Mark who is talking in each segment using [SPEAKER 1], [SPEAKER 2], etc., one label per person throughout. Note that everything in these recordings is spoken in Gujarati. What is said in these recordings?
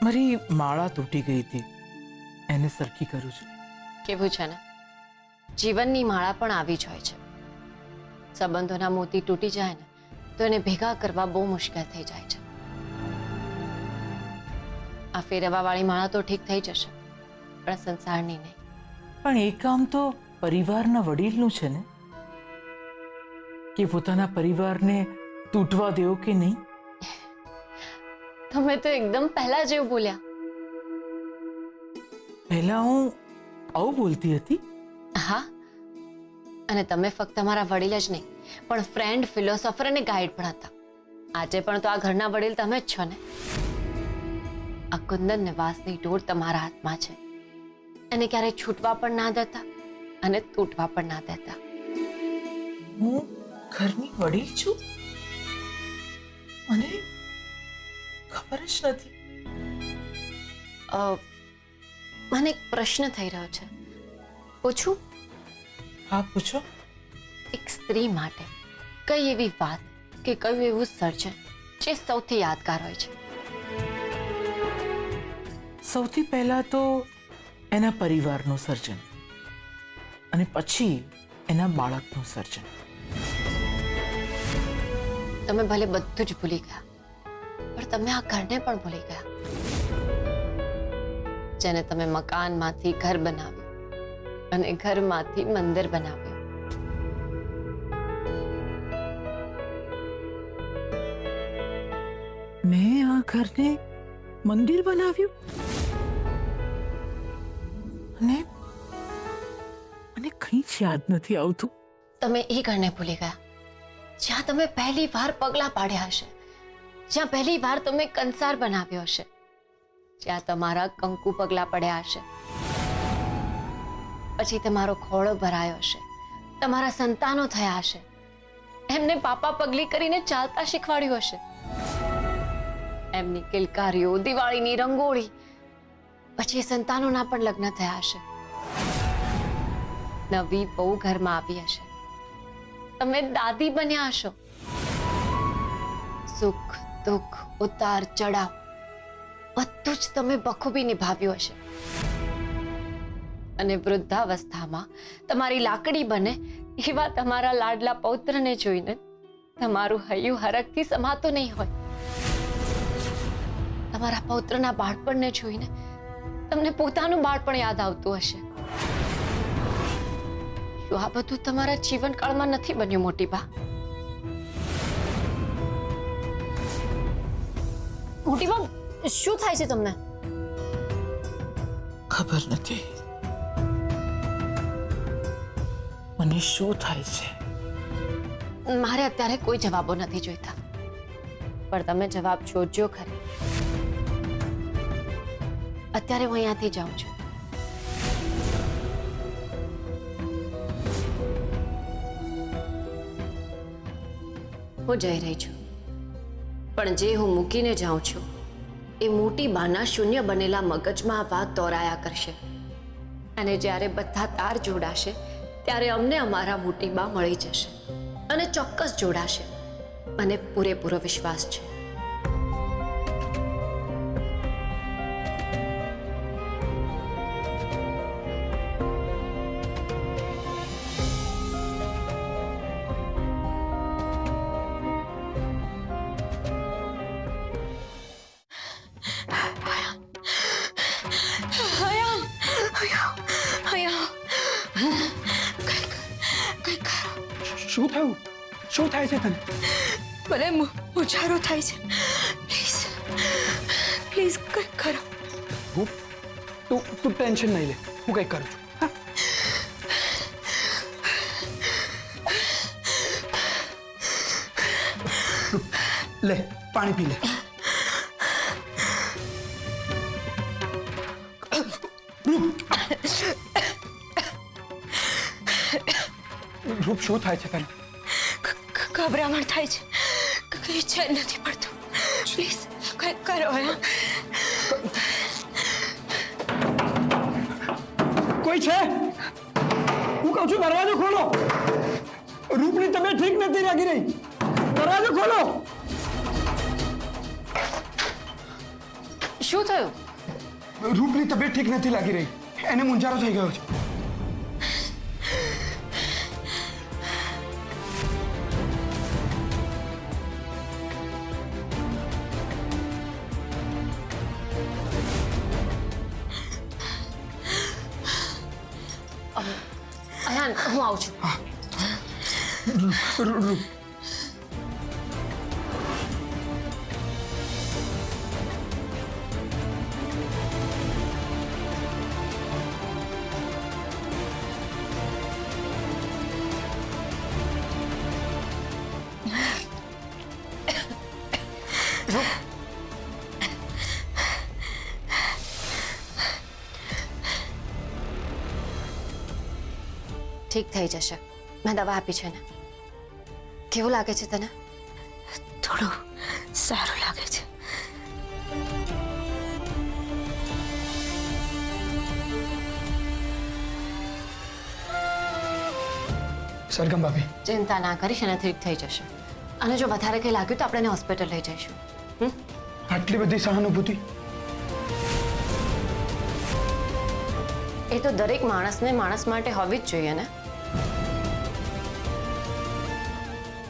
[SPEAKER 1] મારી માળા તૂટી ગઈ હતી, એને સરખી કરું છું.
[SPEAKER 2] કેવું છે ને, જીવનની માળા પણ આવી જ હોય છે. સંબંધોના મોતી તૂટી જાય ને તો એને ભેગા કરવા બહુ મુશ્કેલ થઈ જાય છે. આ ફેરવાવાળી માળા તો ઠીક થઈ જશે, પણ સંસારની નહીં.
[SPEAKER 1] પણ એ કામ તો પરિવારના વડીલનું છે ને, કે પોતાના પરિવારને તૂટવા દેવો કે નહીં.
[SPEAKER 2] તમે તો એકદમ પહેલા જેવું બોલ્યા.
[SPEAKER 1] પહેલા હું આવું બોલતી હતી?
[SPEAKER 2] હા, અને તમે ફક્ત મારા વડીલ જ નહીં પણ ફ્રેન્ડ, ફિલોસોફર અને ગાઈડ પણ હતા. આજે પણ તો આ ઘરના વડીલ તમે જ છો ને. આ કુંદન ને વાસની ડોર તમારા હાથમાં છે, એને ક્યારેય છૂટવા પણ ના દેતા અને તૂટવા પણ ના દેતા.
[SPEAKER 1] હું ઘરની વડીલ છું? મને ખબર જ નથી.
[SPEAKER 2] મને એક પ્રશ્ન થઈ રહ્યો છે, પૂછું?
[SPEAKER 1] હા, પૂછો.
[SPEAKER 2] એક સ્ત્રી માટે કઈ એવી વાત કે કયું એવું સર્જન જે સૌથી યાદગાર હોય છે?
[SPEAKER 1] સૌથી પહેલા તો એના પરિવારનું સર્જન, અને પછી એના બાળકનું સર્જન.
[SPEAKER 2] તમે ભલે બધું જ ભૂલી ગયા, પણ તમે આ ઘરને પણ ભૂલી ગયા, જેને તમે મકાનમાંથી ઘર બનાવ્યું અને ઘરમાંથી મંદિર બનાવ્યું.
[SPEAKER 1] મેં આ ઘરને મંદિર બનાવ્યું? અને મને કંઈ જ યાદ નથી આવતું.
[SPEAKER 2] તમે એ ઘરને ભૂલી ગયા જ્યાં તમે પહેલી વાર પગલા પાડ્યા હશે, જ્યાં પહેલી વાર તમે કંસાર બનાવ્યો હશે, જ્યાં તમારા કંકુ પગલા પડ્યા હશે, પછી તમારો ખોળો ભરાયો હશે, તમારા સંતાનો થયા હશે, એમને પાપા પગલી કરીને ચાલતા શીખવાડ્યું હશે, એમની કિલકારીઓ, દિવાળીની રંગોળી, પછી એ સંતાનોના પણ લગ્ન થયા હશે, નવી બહુ ઘરમાં આવી હશે, તમે દાદી બન્યા હશો, સુખ દુઃખ, ઉતાર ચઢાવ બધું જ તમે બખૂબી નિભાવ્યું હશે. અને વૃદ્ધાવસ્થામાં તમારી લાકડી બને એવા તમારા લાડલા પૌત્રને જોઈને તમારું હૈયું હરખથી સમાતું નહીં હોય. તમારા પૌત્રના બાળપણને જોઈને તમને પોતાનું બાળપણ યાદ આવતું હશે. શું આ બધું તમારા જીવનકાળમાં નથી બન્યું મોટી બા? મોટી બા, શું થાય છે તમને?
[SPEAKER 1] ખબર નથી મને શું થાય છે.
[SPEAKER 2] મારે અત્યારે કોઈ જવાબો નથી જોઈતા, પણ તમે જવાબ શોધજો ખરી. અત્યારે હું અહીંયાથી જાઉં છું. હું જઈ રહી છું, પણ જે હું મૂકીને જાઉં છું એ મોટી બાના શૂન્ય બનેલા મગજમાં આ વાત દોરાયા કરશે, અને જ્યારે બધા તાર જોડાશે ત્યારે અમને અમારા મોટી બા મળી જશે, અને ચોક્કસ જોડાશે. મને પૂરેપૂરો વિશ્વાસ છે.
[SPEAKER 3] શું થયું? શું થાય છે તને?
[SPEAKER 4] મને મુજારો થાય છે. પ્લીઝ પ્લીઝ કંઈક કરો.
[SPEAKER 3] તું ટેન્શન નહીં લે, હું કંઈક કરું છું. હા? લે, પાણી પી લે. રૂપ, શું થાય છે તને?
[SPEAKER 4] ગભરામણ થાય છે, કઈ ચેન નથી પડતું. પ્લીઝ કંઈક કરો.
[SPEAKER 3] કોઈ છે? હું કહું છું દરવાજો ખોલો. રૂપની તબિયત ઠીક નથી લાગી રહી. દરવાજો ખોલો.
[SPEAKER 2] શું થયું?
[SPEAKER 3] રૂપની તબિયત ઠીક નથી લાગી રહી, એને મૂંઝારો થઈ ગયો છે.
[SPEAKER 2] અયાન, હું આવું છું.
[SPEAKER 3] રૂપ
[SPEAKER 2] ઠીક થઈ જશે. મેં દવા આપી છે ને. કેવું લાગે છે તને?
[SPEAKER 4] થોડું સારું લાગે છે.
[SPEAKER 3] સરગમ ભાભી,
[SPEAKER 2] ચિંતા ના કરીશ, એને ઠીક થઈ જશે. અને જો વધારે કંઈ લાગ્યું તો આપણે એને હોસ્પિટલ લઈ જઈશું.
[SPEAKER 3] આટલી બધી સહાનુભૂતિ?
[SPEAKER 2] એ તો દરેક માણસને માણસ માટે હોવી જ જોઈએ ને.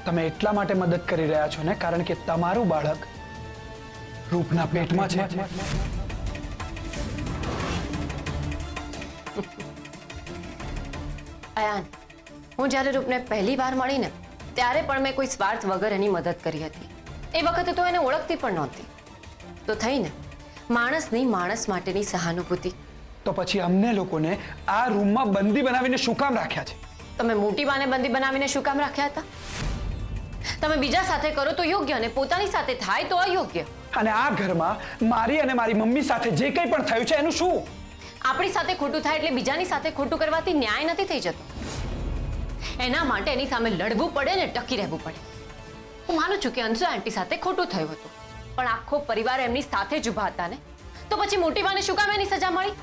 [SPEAKER 3] તમે એટલા માટે મદદ કરી રહ્યા છો ને કારણ કે તમારું બાળક રૂપના પેટમાં છે.
[SPEAKER 2] અયાન, હું જ્યારે રૂપને પહેલી વાર મળીને ત્યારે પણ મેં કોઈ સ્વાર્થ વગર એની મદદ કરી હતી. એ વખતે તો એને ઓળખતી પણ નહોતી. તો થઈને માણસની માણસ માટેની સહાનુભૂતિ.
[SPEAKER 3] તો પછી અમને લોકોને આ રૂમમાં બંદી બનાવીને શું કામ રાખ્યા છે?
[SPEAKER 2] તમે મોટી બાને બંદી બનાવીને શું કામ રાખ્યા હતા? તમે બીજા સાથે કરો તો યોગ્ય અને પોતાની સાથે થાય તો અયોગ્ય.
[SPEAKER 3] અને આ ઘરમાં મારી અને મારી મમ્મી સાથે જે કંઈ પણ થયું છે એનું શું?
[SPEAKER 2] આપણી સાથે ખોટું થાય એટલે બીજાની સાથે ખોટું કરવાથી ન્યાય નથી થઈ જતો. એના માટે એની સામે લડવું પડે ને ટકી રહેવું પડે. હું માનું છું કે અંશુ આંટી સાથે ખોટું થયું હતું, પણ આખો પરિવાર એમની સાથે જ ઊભા હતા ને. તો પછી મોટી બાને શું કામ એની સજા મળી?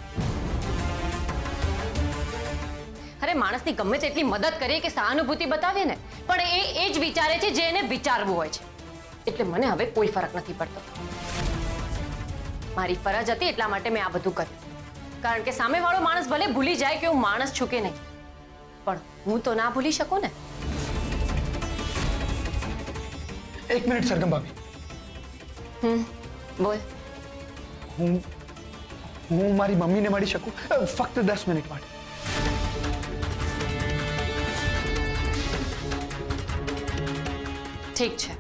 [SPEAKER 2] અરે માણસની ગમે તેટલી મદદ કરીએ કે સહાનુભૂતિ બતાવીએ ને, પણ એ જ વિચારે છે જે એને વિચારવું હોય છે. એટલે મને હવે કોઈ ફરક નથી પડતો. મારી ફરજ હતી એટલા માટે મેં આ બધું કર્યું. કારણ કે સામેવાળો માણસ ભલે ભૂલી જાય કે હું માણસ છું કે નહીં, પણ હું તો ના ભૂલી શકું ને.
[SPEAKER 3] એક મિનિટ સરગમ ભાભી,
[SPEAKER 2] બોલ.
[SPEAKER 3] હું મારી મમ્મીને મળી શકું? ફક્ત 10 મિનિટ માટે.
[SPEAKER 2] ઠીક છે,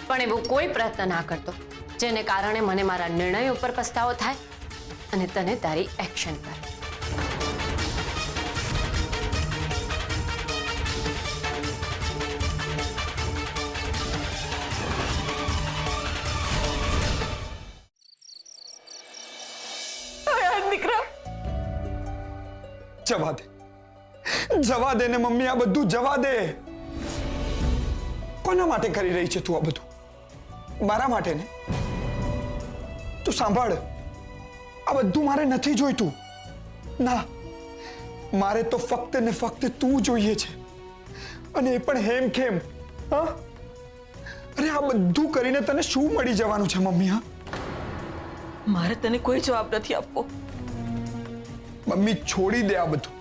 [SPEAKER 2] પણ એવો કોઈ પ્રયત્ન ના કરતો જેને કારણે મને મારા નિર્ણય ઉપર પસ્તાવો થાય અને તને તારી એક્શન પર.
[SPEAKER 1] દીકરા,
[SPEAKER 3] જવા દે, જવા દે ને મમ્મી, આ બધું જવા દે. કોના માટે કરી રહી છે તું આ બધું? મારા માટે ને? તું સાંભળ, આ બધું મારે નથી જોઈતું. ના, મારે તો ફક્ત ને ફક્ત તું જોઈએ છે, અને એ પણ હેમખેમ. હા, અરે આ બધું કરીને તને શું મળી જવાનું છે મમ્મી? હા,
[SPEAKER 1] મારે તને કોઈ જવાબ નથી આપવો.
[SPEAKER 3] મમ્મી છોડી દે આ બધું,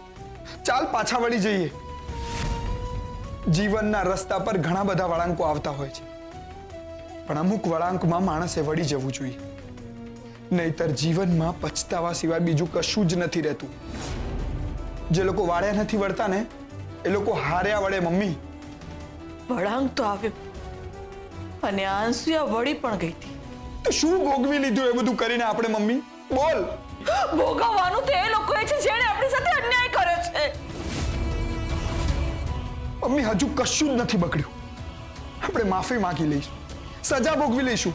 [SPEAKER 3] ચાલ પાછા વળી જઈએ. જીવનના રસ્તા પર ઘણા બધા વળાંકો આવતા હોય છે, પણ અમુક વળાંકમાં માણસે વળી જવું જોઈએ, નહીતર જીવનમાં પછતાવા સિવાય બીજું કશું જ નથી રહેતું. જે લોકો વાળ્યા નથી વળતા ને એ લોકો હાર્યા વળે મમ્મી.
[SPEAKER 1] વળાંક તો આવ્યો અને આંસુયા વળી પણ ગઈ હતી.
[SPEAKER 3] તો શું ભોગવી લીધું એ બધું કરીને આપણે મમ્મી? બોલ.
[SPEAKER 1] ભોગવવાનું તો એ લોકોએ છે જેણે આપણી સાથે અન્યાય કર્યો છે.
[SPEAKER 3] મમ્મી હજુ કશું જ નથી બગડ્યું. આપણે માફી માંગી લઈશું, સજા ભોગવી લઈશું.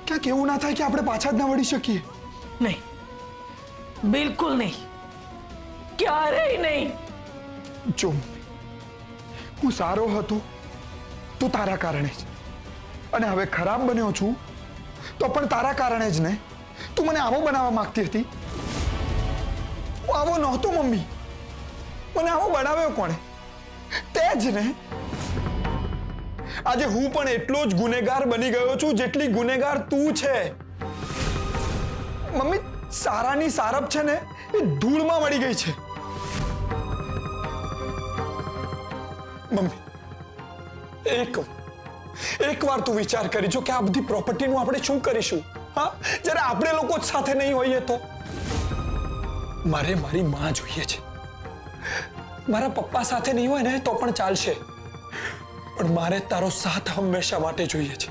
[SPEAKER 3] ક્યાંક એવું ના થાય કે આપણે પાછા જ ના વળી શકીએ.
[SPEAKER 1] નહીં, બિલકુલ નહીં, ક્યારેય નહીં.
[SPEAKER 3] જો હું સારો હતો તો તારા કારણે જ, અને હવે ખરાબ બન્યો છું તો પણ તારા કારણે જ ને. તું મને આવો બનાવવા માંગતી હતી? હું આવો નહોતો મમ્મી. મને આવો બનાવ્યો કોણે? તે જ ને. આજે હું પણ એટલો જ ગુનેગાર બની ગયો છું જેટલી ગુનેગાર તું છે. મમ્મી, સારાની સારપ છે ને એ ધૂળમાં મળી ગઈ છે. મમ્મી, એક વાર તું વિચાર કરી જો કે આ બધી પ્રોપર્ટીનું આપણે શું કરીશું? હા, જ્યારે આપણે લોકો જ સાથે નહીં હોઈએ તો. મારે મારી માં જોઈએ છે. મારા પપ્પા સાથે નહીં હોય ને તો પણ ચાલશે, પણ મારે તારો સાથ હંમેશા માટે જોઈએ છે.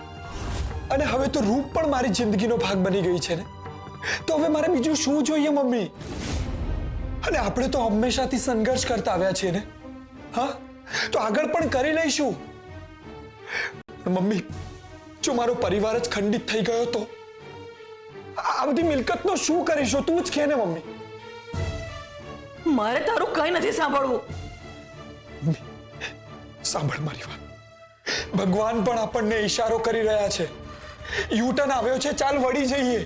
[SPEAKER 3] અને હવે તો રૂપ પણ મારી જિંદગીનો ભાગ બની ગઈ છે ને, તો હવે મારે બીજું શું જોઈએ મમ્મી? અને આપણે તો હંમેશાથી સંઘર્ષ કરતા આવ્યા છીએ ને. હા, તો આગળ પણ કરી લઈશું. મમ્મી, જો મારો પરિવાર જ ખંડિત થઈ ગયો તો આ બધી મિલકતનો શું કરીશું? તું જ કહે ને મમ્મી.
[SPEAKER 1] મારે તારું કઈ નથી સાંભળવું.
[SPEAKER 3] સાંભળ મારી વાત. ભગવાન પણ આપણને ઈશારો કરી રહ્યા છે. યુટર્ન આવ્યો છે, ચાલ વળી જઈએ.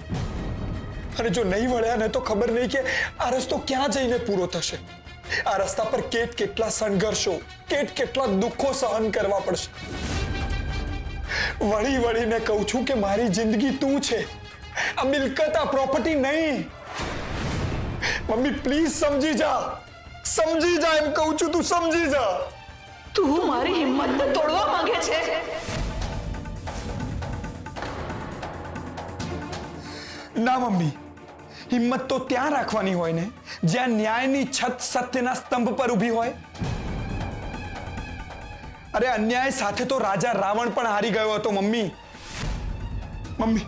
[SPEAKER 3] અને જો નહીં વળ્યા ને તો ખબર નહીં કે આ રસ્તો ક્યાં જઈને પૂરો થશે. આ રસ્તા પર કેટલા સંઘર્ષો, કેટલા દુઃખો સહન કરવા પડશે. વળી વળીને કહું છું કે મારી જિંદગી તું છે, આ મિલકત, આ પ્રોપર્ટી નહીં. મમ્મી પ્લીઝ સમજી જા, એમ કહું છું, તું સમજી જા.
[SPEAKER 1] તું મારી હિંમતને તોડવા માંગે છે.
[SPEAKER 3] ના મમ્મી, હિંમત તો ત્યાં રાખવાની હોય ને જ્યાં ન્યાયની છત સત્યના સ્તંભ પર ઊભી હોય. અરે અન્યાય સાથે તો રાજા રાવણ પણ હારી ગયો હતો મમ્મી. મમ્મી,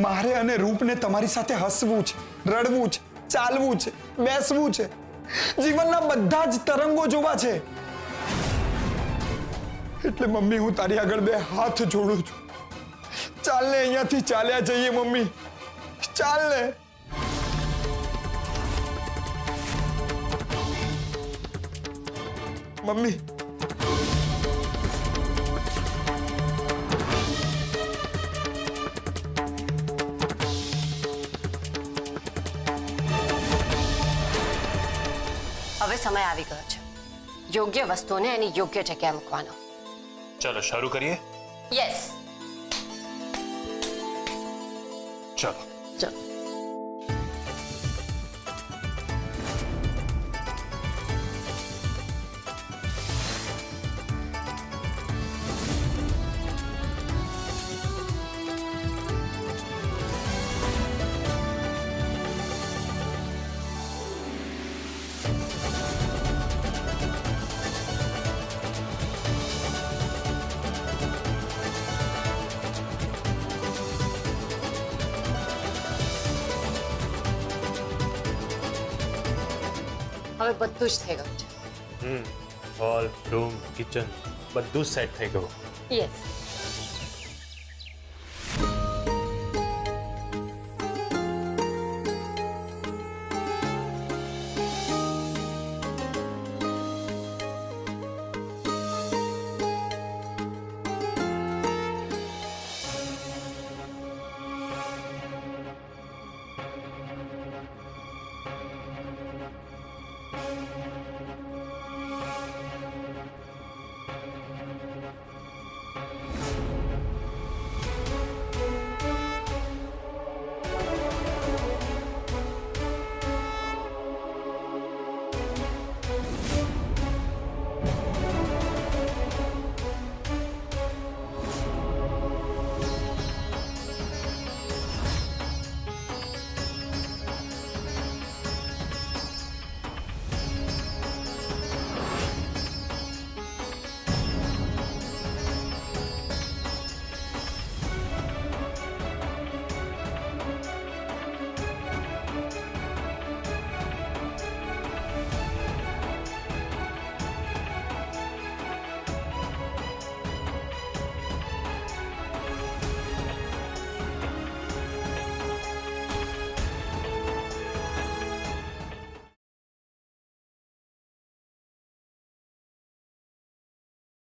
[SPEAKER 3] મારે અને રૂપને તમારી સાથે હસવું છે, રડવું છે, ચાલવું છે, બેસવું છે. જીવનના બધા જ તરંગો જોવા છે. એટલે મમ્મી, હું તારી આગળ બે હાથ જોડું છું. ચાલ ને, અહીંયાથી ચાલ્યા જઈએ મમ્મી, ચાલ ને. મમ્મી,
[SPEAKER 2] હવે સમય આવી ગયો છે યોગ્ય વસ્તુઓને એની યોગ્ય જગ્યાએ મૂકવાનો.
[SPEAKER 5] ચલો શરૂ કરીએ.
[SPEAKER 2] યસ,
[SPEAKER 5] ચલો.
[SPEAKER 2] ચલો. હવે બધું જ થઈ ગયું છે.
[SPEAKER 5] હોલ, રૂમ, કિચન બધું જ સેટ થઈ ગયું.
[SPEAKER 2] યસ.